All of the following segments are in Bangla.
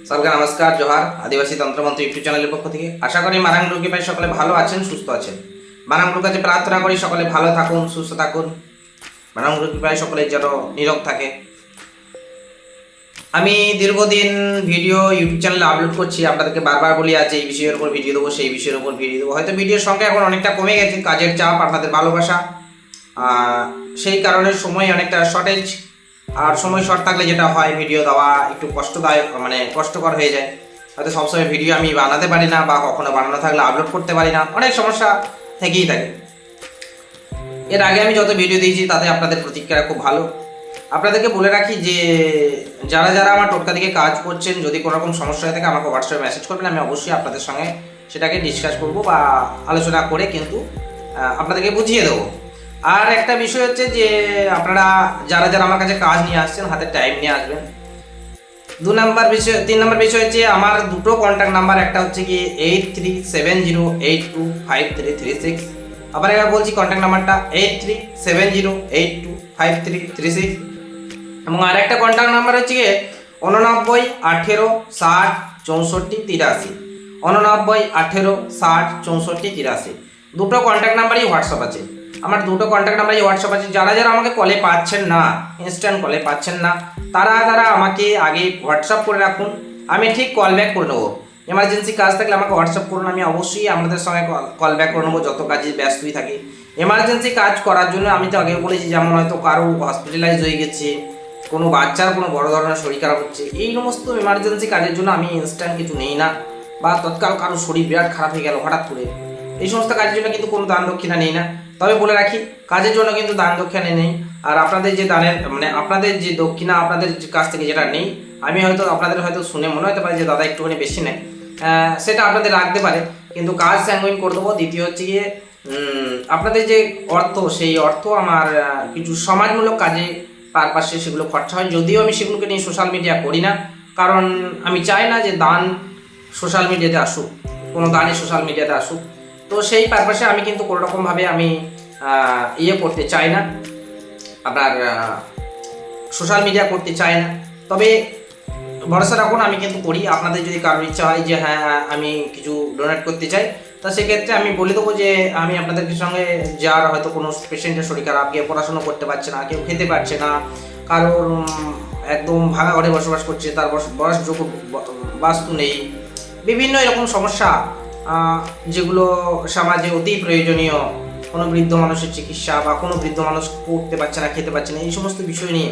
সবাইকে নমস্কার, জোহার। আদিবাসী তন্ত্রমন্ত্র ইউটিউব চ্যানেলের পক্ষ থেকে আশা করি মারাং লোকে ভাই সকলে ভালো আছেন, সুস্থ আছেন। মারাং লোক কাছে প্রার্থনা করি সকলে ভালো থাকুন, সুস্থ থাকুন, মারাং লোকে ভাই সকলে যেন নীরব থাকে। আমি দীর্ঘদিন ভিডিও ইউটিউব চ্যানেলে আপলোড করছি, আপনাদেরকে বারবার বলি আজ এই বিষয়ের উপর ভিডিও দেবো, সেই বিষয়ের উপর ভিডিও দেবো। হয়তো ভিডিওর সংখ্যা এখন অনেকটা কমে গেছে, কাজের চাপ, আপনাদের ভালোবাসা, সেই কারণে সময় অনেকটা শর্টেজ। আর সময় শর্ট থাকলে যেটা হয়, ভিডিও দেওয়া একটু কষ্টদায়ক, মানে কষ্টকর হয়ে যায়। হয়তো সবসময় ভিডিও আমি বানাতে পারি না, বা কখনো বানানো থাকলে আপলোড করতে পারি না, অনেক সমস্যা থেকেই থাকে। এর আগে আমি যত ভিডিও দিয়েছি তাতে আপনাদের প্রতিক্রিয়া খুব ভালো। আপনাদেরকে বলে রাখি যে যারা যারা আমার টোটকা দিকে কাজ করছেন, যদি কোনো রকম সমস্যা হয়ে থাকে আমাকে হোয়াটসঅ্যাপে মেসেজ করবেন, আমি অবশ্যই আপনাদের সঙ্গে সেটাকে ডিসকাস করব বা আলোচনা করে কিন্তু আপনাদেরকে বুঝিয়ে দেবো। আর একটা বিষয় হচ্ছে যে আপনারা যারা যারা আমার কাছে কাজ নিয়ে আসছেন, হাতে টাইম নিয়ে আসবেন। 3 নম্বর বিষয় হচ্ছে আমার দুটো কন্ট্যাক্ট নাম্বার, একটা হচ্ছে কি 8370825336। আবার এবার বলছি কন্ট্যাক্ট নাম্বারটা 8370825336। এবং আর একটা কন্ট্যাক্ট নাম্বার হচ্ছে গিয়ে 8918606483। 8918606483। দুটো কন্ট্যাক্ট নাম্বারই হোয়াটসঅ্যাপ আছে আমার, দুটো কন্ট্যাক্ট নাম্বারই হোয়াটসঅ্যাপ আছে। যারা যারা আমাকে কলে পাচ্ছেন না, ইনস্ট্যান্ট কলে পাচ্ছেন না, তারা আমাকে আগে হোয়াটসঅ্যাপ করে রাখুন, আমি ঠিক কল ব্যাক করে নেবো। এমার্জেন্সি কাজ থাকলে আমাকে হোয়াটসঅ্যাপ করুন, আমি অবশ্যই আপনাদের সঙ্গে কল ব্যাক করে নেবো, যত কাজে ব্যস্তই থাকি। এমার্জেন্সি কাজ করার জন্য আমি তো আগে বলেছি, যেমন হয়তো কারো হসপিটালাইজ হয়ে গেছে, কোনো বাচ্চার কোনো বড় ধরনের শরীর খারাপ হচ্ছে, এই সমস্ত এমার্জেন্সি কাজের জন্য আমি ইনস্ট্যান্ট কিছু নেই না। বা তৎকাল কারো শরীর বিরাট খারাপ হয়ে গেল হঠাৎ করে, এই সমস্ত কাজের জন্য কিন্তু কোনো দান দক্ষিণা নেই না। তবে বলে রাখি, কাজের জন্য কিন্তু দান দক্ষিণা নেই। আর আপনাদের যে দানের মানে আপনাদের যে দক্ষিণা আপনাদের কাছ থেকে যেটা নেই, আমি হয়তো আপনাদের হয়তো শুনে মনে হতে পারে যে দাদা একটুখানি বেশি নেয়, সেটা আপনাদের রাখতে পারে, কিন্তু কাজ স্যাঙ্গুইন করে দেবো। দ্বিতীয় হচ্ছে গিয়ে আপনাদের যে অর্থ, সেই অর্থ আমার কিছু সমাজমূলক কাজে পারপাসে সেগুলো খরচা হয়, যদিও আমি সেগুলোকে নিয়ে সোশ্যাল মিডিয়া করি না, কারণ আমি চাই না যে দান সোশ্যাল মিডিয়াতে আসুক, কোনো দানই সোশ্যাল মিডিয়াতে আসুক। তো সেই পারপাসে আমি কিন্তু কোনো রকমভাবে আমি করতে চাই না, আপনার সোশ্যাল মিডিয়া করতে চাই না। তবে ভরসা রাখুন, আমি কিন্তু করি। আপনাদের যদি কারোর ইচ্ছা হয় যে হ্যাঁ আমি কিছু ডোনেট করতে চাই, তা সেক্ষেত্রে আমি বলে দেবো যে আমি আপনাদের সঙ্গে, যার হয়তো কোনো পেশেন্টের শরীর খারাপ, কেউ পড়াশুনো করতে পারছে না, কেউ খেতে পারছে না, কারোর একদম ভাঙা ঘরে বসবাস করছে, তার বসযোগ্য বাস্তু নেই, বিভিন্ন এরকম সমস্যা যেগুলো সমাজে অতি প্রয়োজনীয়, কোনো বৃদ্ধ মানুষের চিকিৎসা, বা কোনো বৃদ্ধ মানুষ করতে পারছে না, খেতে পারছে না, এই সমস্ত বিষয় নিয়ে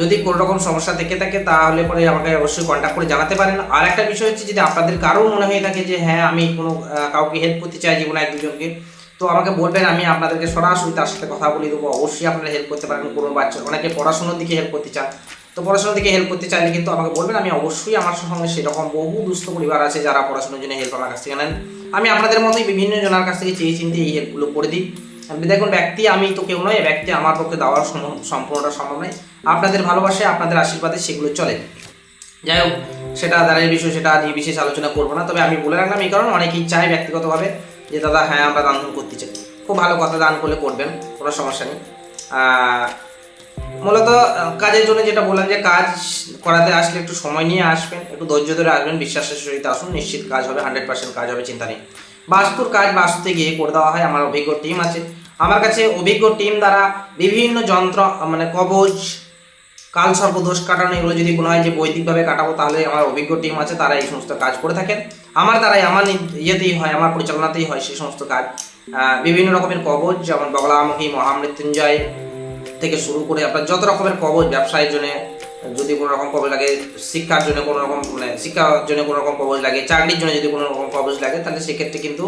যদি কোনো রকম সমস্যা থেকে থাকে, তাহলে পরে আমাকে অবশ্যই কন্ট্যাক্ট করে জানাতে পারেন। আর একটা বিষয় হচ্ছে, যদি আপনাদের কারো মনে হয়ে থাকে যে হ্যাঁ আমি কোনো কাউকে হেল্প করতে চাই, যে কোনো এক দুজনকে, তো আমাকে বলবেন, আমি আপনাদেরকে সরাসরি তার সাথে কথা বলে দেবো। অবশ্যই আপনারা হেল্প করতে পারেন। কোনো বাচ্চা, অনেকে পড়াশোনার দিকে হেল্প করতে চান, তো পড়াশোনার দিকে হেল্প করতে চাইলে কিন্তু আমাকে বলবেন, আমি অবশ্যই, আমার সঙ্গে সেরকম বহু দুস্থ পরিবার আছে যারা পড়াশোনার জন্য হেল্প আমার কাছ থেকে নেন। আমি আপনাদের মতোই বিভিন্ন জনের কাছ থেকে চেয়ে চিনতে এই হেল্পগুলো করে দিই। দেখুন, ব্যক্তি আমি তো কেউ নয়, ব্যক্তি আমার পক্ষে দেওয়ার সম্পূর্ণটা সম্ভব নয়। আপনাদের ভালোবাসায়, আপনাদের আশীর্বাদে সেগুলো চলে। যাই হোক, সেটা দানের বিষয়, সেটা নিয়ে বিশেষ আলোচনা করবো না। তবে আমি বলে রাখলাম এই কারণে, অনেকেই চায় ব্যক্তিগতভাবে যে দাদা হ্যাঁ আমরা দান করতে চাই। খুব ভালো কথা, দান করলে করবেন, কোনো সমস্যা নেই। মূলত কাজের জন্য যেটা বললাম, যে কাজ করাতে আসলে একটু সময় নিয়ে আসবেন, একটু ধৈর্য ধরে আসবেন, বিশ্বাসের সহিত আসুন, নিশ্চিত কাজ হবে, 100% কাজ হবে, চিন্তা নেই। বাস্তুর কাজ বাস্তুতে গিয়ে করে দেওয়া হয়, আমার অভিজ্ঞ টিম আছে। আমার কাছে অভিজ্ঞ টিম দ্বারা বিভিন্ন যন্ত্র, মানে কবজ, কাল সর্পদোষ কাটানো, এগুলো যদি মনে হয় যে বৈদিকভাবে কাটাবো, তাহলে আমার অভিজ্ঞ টিম আছে, তারা এই সমস্ত কাজ করে থাকেন। আমার দ্বারাই, আমার ইয়েতেই হয়, আমার পরিচালনাতেই হয় সেই সমস্ত কাজ। বিভিন্ন রকমের কবজ, যেমন বগলামুখী, মহামৃত্যুঞ্জয় থেকে শুরু করে আপনার যত রকমের কবজ, ব্যবসায়ের জন্য যদি কোনো রকম কবজ লাগে, শিক্ষার জন্য কোনো রকম, মানে শিক্ষার জন্য কোনো রকম কবজ লাগে, চাকরির জন্য যদি কোনো রকম কবজ লাগে, তাহলে সেক্ষেত্রে কিন্তু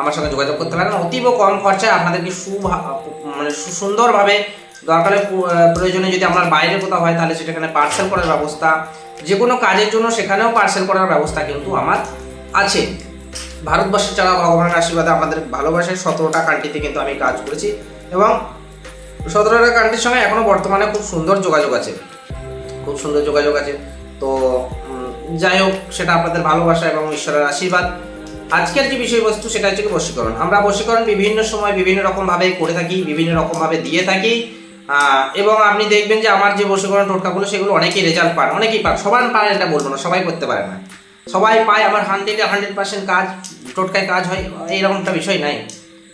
আমার সঙ্গে যোগাযোগ করতে পারেন। অতীব কম খরচায় আপনাদেরকে মানে সুন্দরভাবে, দরকারের প্রয়োজনে যদি আমার বাইরে কোথাও হয়, তাহলে সেখানে পার্সেল করার ব্যবস্থা, যে কোনো কাজের জন্য সেখানেও পার্সেল করার ব্যবস্থা কিন্তু আমার আছে। ভারতবর্ষের ছাড়া ভগবানের আশীর্বাদে আপনাদের ভালোবাসায় 17টা কান্ট্রিতে কিন্তু আমি কাজ করেছি, এবং 17টা কান্ট্রির সঙ্গে এখনও বর্তমানে খুব সুন্দর যোগাযোগ আছে, খুব সুন্দর যোগাযোগ আছে। তো যাই হোক, সেটা আপনাদের ভালোবাসা এবং ঈশ্বরের আশীর্বাদ। আজকের যে বিষয়বস্তু, সেটা হচ্ছে বশীকরণ। আমরা বশীকরণ বিভিন্ন সময় বিভিন্ন রকমভাবে করে থাকি, বিভিন্ন রকমভাবে দিয়ে থাকি। এবং আপনি দেখবেন যে আমার যে বশীকরণ টোটকাগুলো সেগুলো অনেকেই রেজাল্ট পান, অনেকেই পান, সবাই পায় এটা বলবো না, সবাই করতে পারে না, সবাই পায়। আমার 100% কাজ টোটকায় কাজ হয় এইরকমটা বিষয় নাই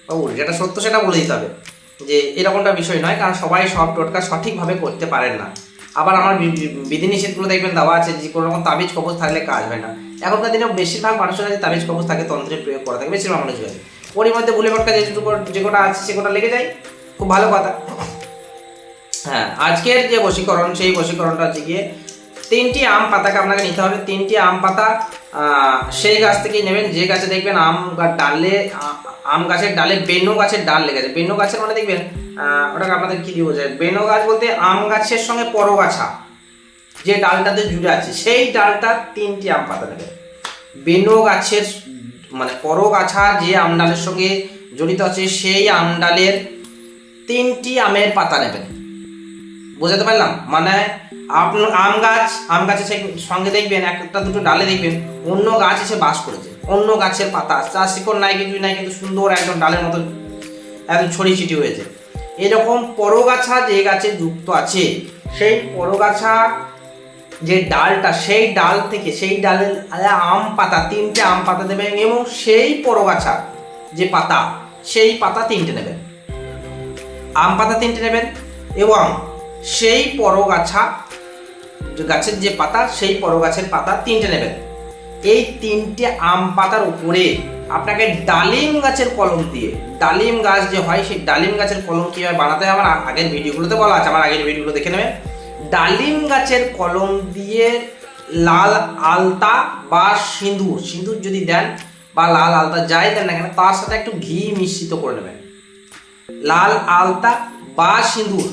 বাবু, যেটা সত্য সেটা বলে দিতে হবে যে এরকমটা বিষয় নয়, কারণ সবাই সব টোটকা সঠিকভাবে করতে পারেন না। আবার আমার বিধিনিষেধগুলো দেখবেন দেওয়া আছে যে কোনো রকম তাবিজ কবজ থাকলে কাজ হয় না। এখনকার দিনে বেশিরভাগ মানুষের কাছে তাবিজ কবজ থাকে, তন্ত্রের প্রয়োগ করা থাকে বেশিরভাগ মানুষের কাছে, ওর মধ্যে ভুলে ভটকা যে কটা আছে সে কটা লেগে যায়, খুব ভালো কথা। হ্যাঁ, আজকের যে বশীকরণ সেই বশীকরণটা হচ্ছে গিয়ে 3টি আম পাতাকে আপনাকে নিতে হবে। 3টি আম পাতা সেই গাছ থেকেই নেবেন যে গাছে দেখবেন আম গাছের ডালে বেনো গাছের ডাল লেগেছে। বেনো গাছের মানে দেখবেন ওটাকে আপনাদের কি দিয়ে বোঝায়, বেনো গাছ বলতে আম গাছের সঙ্গে পরগাছা যে ডালটাতে জুড়ে আছে সেই ডালটা 3টি আম পাতা নেবেন। বেনো গাছের মানে পরগাছা যে আম ডালের সঙ্গে জড়িত আছে সেই আম ডালের 3টি আমের পাতা নেবেন। বোঝাতে পারলাম? মানে আম গাছের সঙ্গে দেখবেন একটা দুটো ডালে দেখবেন অন্য গাছ এসে বাস করেছে, অন্য গাছের পাতা, তার শিকড় নাই কিছু নাই, কিন্তু সুন্দর একদম ডালের মতো একদম ছড়িয়ে ছিটিয়ে হয়েছে। এরকম পরগাছা যে গাছে যুক্ত আছে সেই পরগাছা যে ডালটা, সেই ডাল থেকে সেই ডালের আম পাতা 3টে আম পাতা দেবেন, এবং সেই পরগাছা যে পাতা সেই পাতা 3টে নেবেন, আম পাতা 3টে নেবেন, এবং সেই পরগাছা গাছের যে পাতা সেই পরগাছের পাতা 3টে নেবেন। এই 3টে আম পাতার উপরে আপনাকে ডালিম গাছের কলম দিয়ে, ডালিম গাছ যে হয় সেই ডালিম গাছের কলম কীভাবে বানাতে হয় আমার আগের ভিডিওগুলোতে বলা আছে, আমার আগের ভিডিওগুলো দেখে নেবেন। ডালিম গাছের কলম দিয়ে লাল আলতা বা সিঁদুর যদি দেন বা লাল আলতা যাই দেন না কেন তার সাথে একটু ঘি মিশ্রিত করে নেবেন। লাল আলতা বা সিঁদুর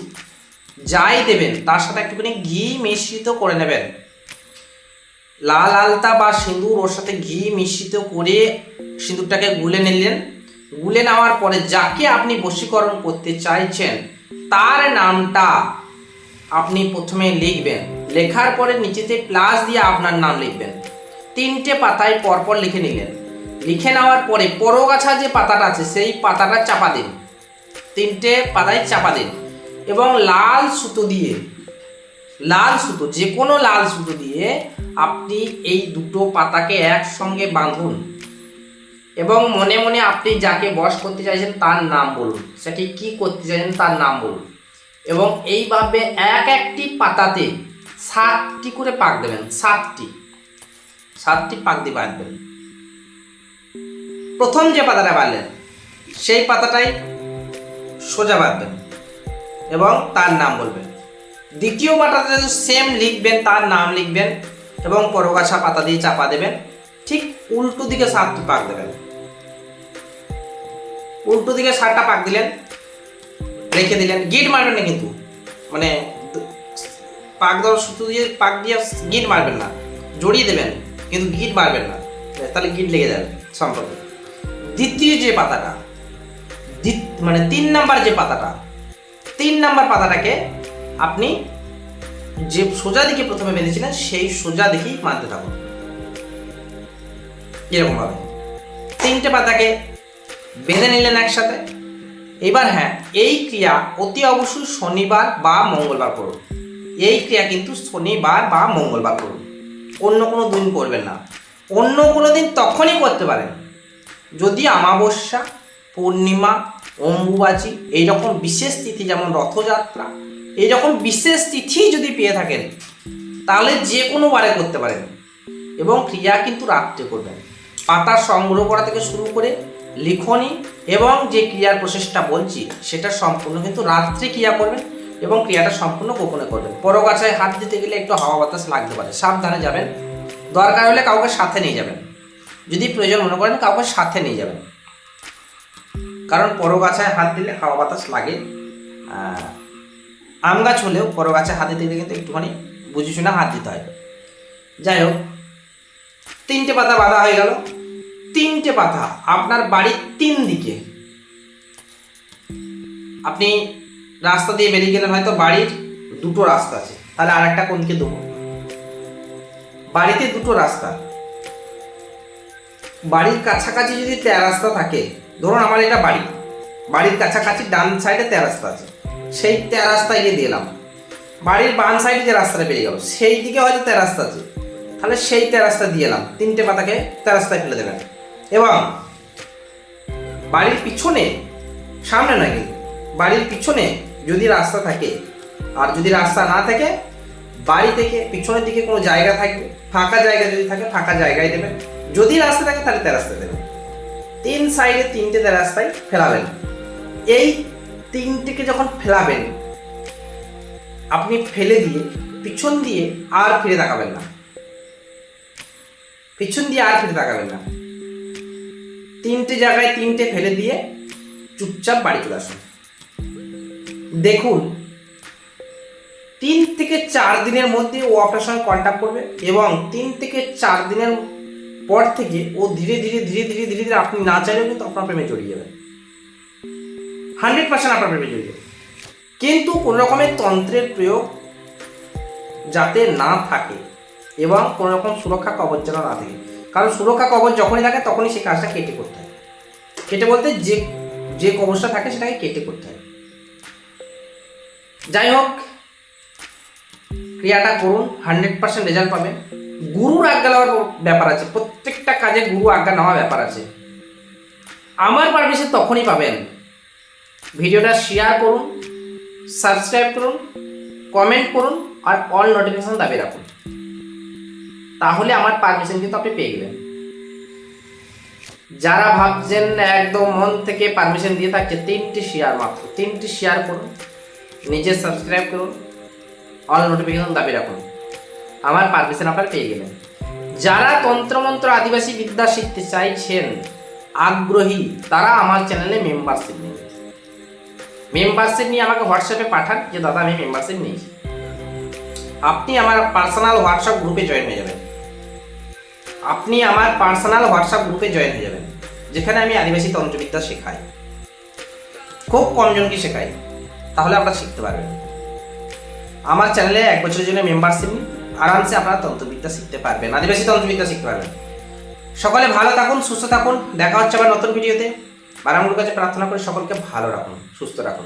যাই দেবেন তার সাথে একটুখানি ঘি মিশ্রিত করে নেবেন। লাল আলতা বা সিঁদুর ওর সাথে ঘি মিশ্রিত করে সিঁদুরটাকে গুলে নিলেন। গুলে নেওয়ার পরে যাকে আপনি বশীকরণ করতে চাইছেন তার নামটা আপনি প্রথমে লিখবেন, লেখার পরে নিচেতে প্লাস দিয়ে আপনার নাম লিখবেন। 3টে পাতায় পরপর লিখে নিলেন। লিখে নেওয়ার পরে পরগাছা যে পাতাটা আছে সেই পাতাটা চাপা দিন, 3টে পাতায় চাপা দিন, এবং লাল সুতো দিয়ে, লাল সুতো যে কোনো লাল সুতো দিয়ে আপনি এই দুটো পাতাকে একসঙ্গে বাঁধুন, এবং মনে মনে আপনি যাকে বশ করতে চাইছেন তার নাম বলুন, সেটি কি করতে চাইছেন তার নাম বলুন, এবং এইভাবে একটি পাতাতে 7টি করে পাক দেবেন। 7টি পাক দিয়ে বাঁধবেন। প্রথম যে পাতাটা বাঁধলেন সেই পাতাটাই সোজা বাঁধবেন এবং তার নাম বলবেন। দ্বিতীয় পাতাতে সেম লিখবেন, তার নাম লিখবেন এবং পরগাছা পাতা দিয়ে চাপা দেবেন। ঠিক উল্টো দিকে 7টি পাক দেবেন। উল্টো দিকে 7টা পাক দিলেন, রেখে দিলেন। গিট মারবেন না কিন্তু, মানে পাক দেওয়ার সুতো দিয়ে পাক দিয়ে গিট মারবেন না, জড়িয়ে দেবেন কিন্তু গিট মারবেন না, তাহলে গিট লেগে যাবে সম্পর্কে। দ্বিতীয় যে পাতাটা মানে 3 নাম্বার যে পাতাটা, 3 নাম্বার পাতাটাকে আপনি যে সোজা দিকে প্রথমে বেঁধেছিলেন সেই সোজা দিকেই বাঁধতে থাকুন। এরকম ভাবে 3টে পাতাকে বেঁধে নিলেন একসাথে। এবার হ্যাঁ, এই ক্রিয়া অতি অবশ্যই শনিবার বা মঙ্গলবার করুন। এই ক্রিয়া কিন্তু শনিবার বা মঙ্গলবার করুন, অন্য কোনো দিন করবেন না। অন্য কোনো দিন তখনই করতে পারেন যদি অমাবস্যা, পূর্ণিমা, অম্বুবাচী এইরকম বিশেষ তিথি, যেমন রথযাত্রা, এইরকম বিশেষ তিথি যদি পেয়ে থাকেন তাহলে যে কোনো বারে করতে পারেন। এবং ক্রিয়া কিন্তু রাত্রে করবেন। পাতা সংগ্রহ করা থেকে শুরু করে লিখনি এবং যে ক্রিয়ার প্রসেসটা বলছি সেটা সম্পূর্ণ কিন্তু রাত্রে ক্রিয়া করবেন এবং ক্রিয়াটা সম্পূর্ণ গোপনে করবেন। পরগাছায় হাত দিতে গেলে একটু হাওয়া বাতাস লাগতে পারে, সাবধানে যাবেন। দরকার হলে কাউকে সাথে নিয়ে যাবেন, যদি প্রয়োজন মনে করেন কাউকে সাথে নিয়ে যাবেন, কারণ পরগাছায় হাত দিলে হাওয়া বাতাস লাগে। আম গাছ হলেও পরগাছায় হাত দিতে গেলে কিন্তু একটুখানি বুঝে শুনে হাত দিতে হয়। যাই হোক, 3টে পাতা বাঁধা হয়ে গেল। 3টে পাতা আপনার বাড়ির 3 দিকে, আপনি রাস্তা দিয়ে বেরিয়ে গেলেন, হয়তো বাড়ির 2টো রাস্তা আছে, তাহলে আর একটা কোনকে দেবো? বাড়িতে 2টো রাস্তা, বাড়ির কাছাকাছি যদি 3 রাস্তা থাকে, ধরুন আমার এটা বাড়ির কাছাকাছি ডান সাইডে 3 রাস্তা আছে, সেই রাস্তায় গিয়ে দিলাম। বাড়ির বাম সাইডে যে রাস্তাটা বেরিয়ে গেল সেই দিকে হয়তো রাস্তা আছে, তাহলে সেই রাস্তা দিয়ে এলাম, 3টে পাতাকে রাস্তায় ফেলে দেবেন। এবং বাড়ির পিছনে, সামনে নয় কিন্তু বাড়ির পিছনে যদি রাস্তা থাকে, আর যদি রাস্তা না থাকে বাড়ি থেকে পিছনের দিকে কোনো জায়গা থাকবে, ফাঁকা জায়গা যদি থাকে ফাঁকা জায়গায় দেবেন। যদি রাস্তা থাকে তাহলে রাস্তায় দেবেন। 3 সাইডে 3টে রাস্তায় ফেলাবেন। এই 3টিকে যখন ফেলাবেন আপনি ফেলে দিয়ে পিছন দিয়ে আর ফিরে তাকাবেন না, পিছন দিয়ে আর ফিরে তাকাবেন না। 3টে জায়গায় 3টে ফেলে দিয়ে চুপচাপ বাড়ি চলে আসুন। দেখুন 3 থেকে 4 দিনের মধ্যে ও আপনার সঙ্গে কন্ট্যাক্ট করবে এবং 3 থেকে 4 দিনের পর থেকে ও ধীরে ধীরে ধীরে ধীরে ধীরে ধীরে আপনি না চাইলেও কিন্তু আপনার প্রেমে জড়িয়ে যাবেন। 100% আপনার প্রেমে জড়িয়ে যাবে। কিন্তু কোনো রকমের তন্ত্রের প্রয়োগ যাতে না থাকে এবং কোনো রকম সুরক্ষা কবচ যেন না থাকে। কারণ সুরক্ষা কবচ যখনই থাকে তখনই সেই কাজটা কেটে করতে হয়। কেটে বলতে যে কবচটা থাকে সেটাকে কেটে করতে হয়। যাই হোক, ক্রিয়াটা করুন, 100% রেজাল্ট পাবেন। গুরুর আজ্ঞা নেওয়ার ব্যাপার আছে, প্রত্যেকটা কাজে গুরু আজ্ঞা নেওয়ার ব্যাপার আছে। আমার পারমিশন তখনই পাবেন। ভিডিওটা শেয়ার করুন, সাবস্ক্রাইব করুন, কমেন্ট করুন আর অল নোটিফিকেশন দাবিয়ে রাখুন, তাহলে আমার পারমিশন কিন্তু আপনি পেয়ে গেলেন। যারা ভাবছেন একদম মন থেকে পারমিশন দিয়ে থাকছে, 3টি শেয়ার মাত্র, 3টি শেয়ার করুন, নিজে সাবস্ক্রাইব করুন, অল নোটিফিকেশন দাবি রাখুন, আমার পারমিশন আপনারা পেয়ে গেলেন। যারা তন্ত্রমন্ত্র আদিবাসী বিদ্যা শিখতে চাইছেন, আগ্রহী, তারা আমার চ্যানেলে মেম্বারশিপ নিন। মেম্বারশিপ নিয়ে আমাকে হোয়াটসঅ্যাপে পাঠান যে দাদা আমি মেম্বারশিপ নিয়েছি। আপনি আমার পার্সোনাল হোয়াটসঅ্যাপ গ্রুপে জয়েন হয়ে যাবেন। আপনি আমার পার্সোনাল হোয়াটসঅ্যাপ গ্রুপে জয়েন হয়ে যাবেন, যেখানে আমি আদিবাসী তন্ত্রবিদ্যা শেখাই। খুব কমজনকে শেখাই, তাহলে আপনারা শিখতে পারবেন। আমার চ্যানেলে 1 বছরের জন্য মেম্বারশিপ নিন, আরামসে আপনারা তন্ত্রবিদ্যা শিখতে পারবেন, আদিবাসী তন্ত্রবিদ্যা শিখতে পারবেন। সকলে ভালো থাকুন, সুস্থ থাকুন। দেখা হচ্ছে আবার নতুন ভিডিওতে। বারামুর কাছে প্রার্থনা করে সকলকে ভালো রাখুন, সুস্থ রাখুন।